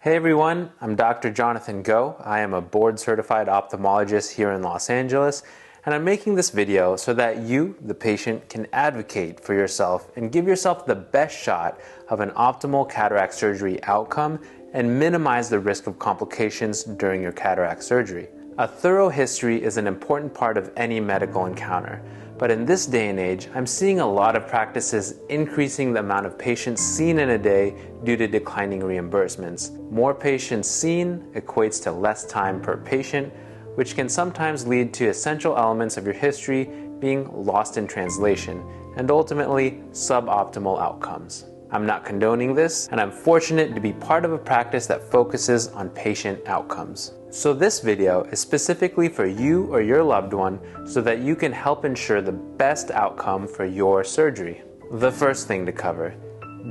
Hey everyone, I'm Dr. Jonathan Go. I am a board-certified ophthalmologist here in Los Angeles, and I'm making this video so that you, the patient, can advocate for yourself and give yourself the best shot of an optimal cataract surgery outcome and minimize the risk of complications during your cataract surgery. A thorough history is an important part of any medical encounter, but in this day and age, I'm seeing a lot of practices increasing the amount of patients seen in a day due to declining reimbursements. More patients seen equates to less time per patient, which can sometimes lead to essential elements of your history being lost in translation, and ultimately suboptimal outcomes. I'm not condoning this, and I'm fortunate to be part of a practice that focuses on patient outcomes. So this video is specifically for you or your loved one so that you can help ensure the best outcome for your surgery. The first thing to cover: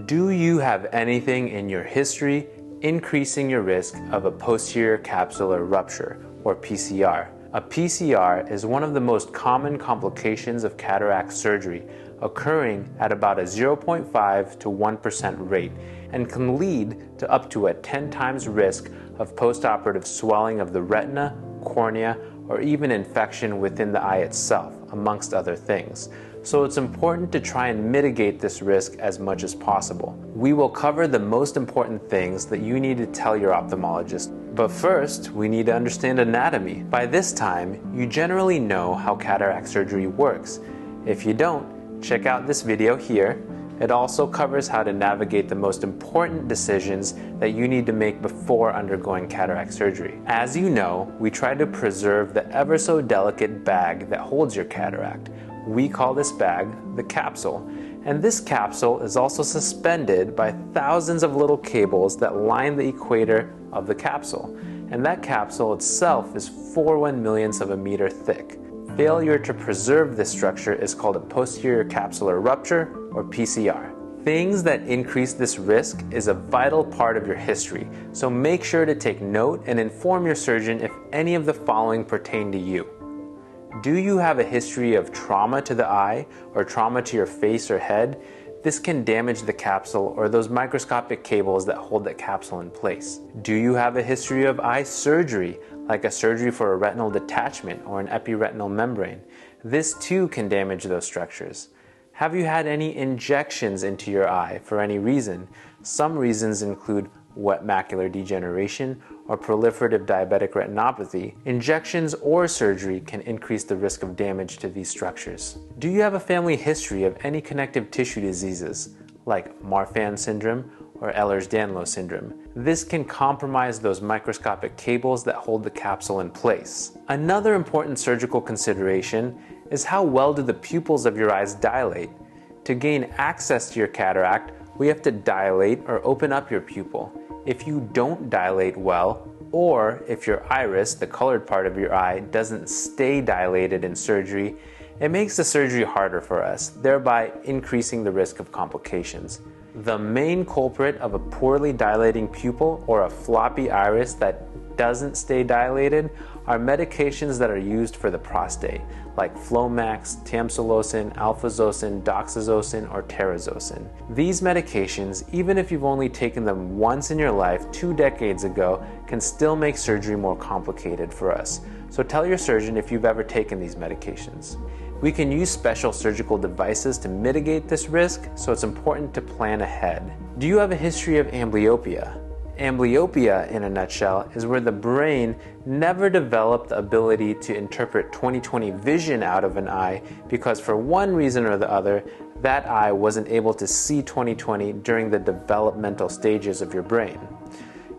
do you have anything in your history increasing your risk of a posterior capsular rupture, or PCR? A PCR is one of the most common complications of cataract surgery, occurring at about a 0.5 to 1% rate, and can lead to up to a 10 times risk of postoperative swelling of the retina, cornea, or even infection within the eye itself, amongst other things. So it's important to try and mitigate this risk as much as possible. We will cover the most important things that you need to tell your ophthalmologist. But first, we need to understand anatomy. By this time, you generally know how cataract surgery works. If you don't, check out this video here. It also covers how to navigate the most important decisions that you need to make before undergoing cataract surgery. As you know, we try to preserve the ever so delicate bag that holds your cataract. We call this bag the capsule. And this capsule is also suspended by thousands of little cables that line the equator of the capsule. And that capsule itself is 4/1,000,000th of a meter thick. Failure to preserve this structure is called a posterior capsular rupture, or PCR. Things that increase this risk is a vital part of your history, so make sure to take note and inform your surgeon if any of the following pertain to you. Do you have a history of trauma to the eye or trauma to your face or head? This can damage the capsule or those microscopic cables that hold that capsule in place. Do you have a history of eye surgery, like a surgery for a retinal detachment or an epiretinal membrane? This too can damage those structures. Have you had any injections into your eye for any reason? Some reasons include wet macular degeneration or proliferative diabetic retinopathy. Injections or surgery can increase the risk of damage to these structures. Do you have a family history of any connective tissue diseases, like Marfan syndrome or Ehlers-Danlos syndrome? This can compromise those microscopic cables that hold the capsule in place. Another important surgical consideration is how well do the pupils of your eyes dilate. To gain access to your cataract, we have to dilate or open up your pupil. If you don't dilate well, or if your iris, the colored part of your eye, doesn't stay dilated in surgery, it makes the surgery harder for us, thereby increasing the risk of complications. The main culprit of a poorly dilating pupil or a floppy iris that doesn't stay dilated are medications that are used for the prostate, like Flomax, tamsulosin, alphazocin, doxazocin, or terazosin. These medications, even if you've only taken them once in your life 2 decades ago, can still make surgery more complicated for us. So tell your surgeon if you've ever taken these medications. We can use special surgical devices to mitigate this risk, so it's important to plan ahead. Do you have a history of amblyopia? Amblyopia, in a nutshell, is where the brain never developed the ability to interpret 20/20 vision out of an eye because for one reason or the other, that eye wasn't able to see 20/20 during the developmental stages of your brain.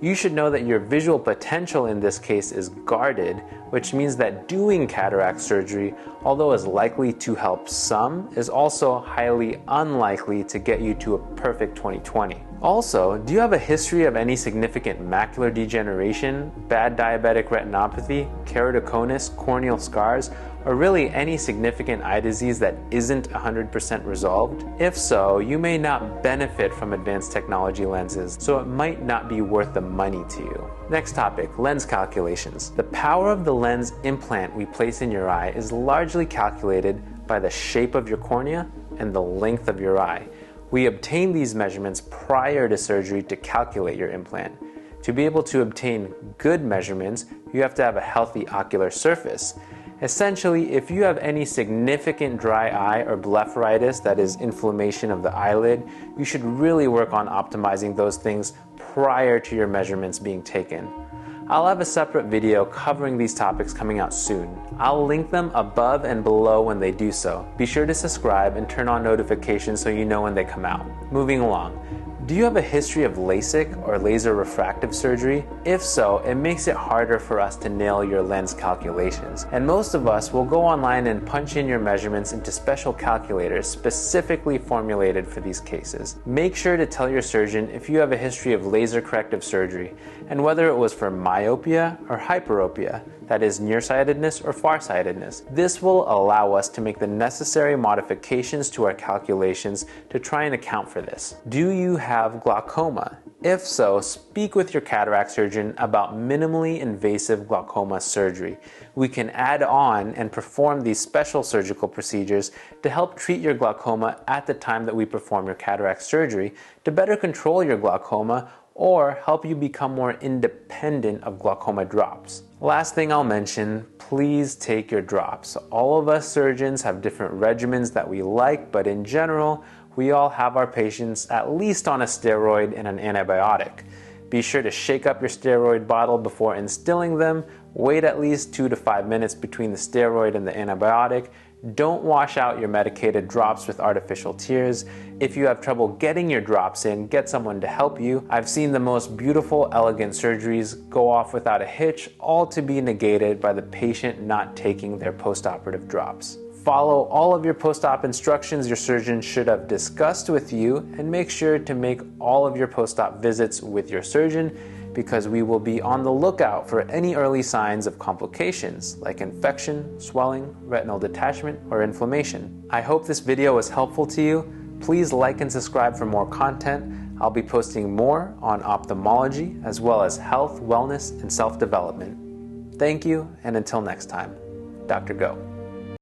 You should know that your visual potential in this case is guarded, which means that doing cataract surgery, although is likely to help some, is also highly unlikely to get you to a perfect 20/20. Also, do you have a history of any significant macular degeneration, bad diabetic retinopathy, keratoconus, corneal scars, or really any significant eye disease that isn't 100% resolved? If so, you may not benefit from advanced technology lenses, so it might not be worth the money to you. Next topic, lens calculations. The power of the lens implant we place in your eye is largely calculated by the shape of your cornea and the length of your eye. We obtain these measurements prior to surgery to calculate your implant. To be able to obtain good measurements, you have to have a healthy ocular surface. Essentially, if you have any significant dry eye or blepharitis, that is inflammation of the eyelid, you should really work on optimizing those things prior to your measurements being taken. I'll have a separate video covering these topics coming out soon. I'll link them above and below when they do so. Be sure to subscribe and turn on notifications so you know when they come out. Moving along. Do you have a history of LASIK or laser refractive surgery? If so, it makes it harder for us to nail your lens calculations. And most of us will go online and punch in your measurements into special calculators specifically formulated for these cases. Make sure to tell your surgeon if you have a history of laser corrective surgery and whether it was for myopia or hyperopia, that is nearsightedness or farsightedness. This will allow us to make the necessary modifications to our calculations to try and account for this. Do you have glaucoma? If so, speak with your cataract surgeon about minimally invasive glaucoma surgery. We can add on and perform these special surgical procedures to help treat your glaucoma at the time that we perform your cataract surgery to better control your glaucoma or help you become more independent of glaucoma drops. Last thing I'll mention, please take your drops. All of us surgeons have different regimens that we like, but in general, we all have our patients at least on a steroid and an antibiotic. Be sure to shake up your steroid bottle before instilling them. Wait at least 2 to 5 minutes between the steroid and the antibiotic. Don't wash out your medicated drops with artificial tears. If you have trouble getting your drops in, get someone to help you. I've seen the most beautiful, elegant surgeries go off without a hitch, all to be negated by the patient not taking their postoperative drops. Follow all of your post-op instructions your surgeon should have discussed with you, and make sure to make all of your post-op visits with your surgeon, because we will be on the lookout for any early signs of complications like infection, swelling, retinal detachment, or inflammation. I hope this video was helpful to you. Please like and subscribe for more content. I'll be posting more on ophthalmology as well as health, wellness, and self-development. Thank you, and until next time, Dr. Go.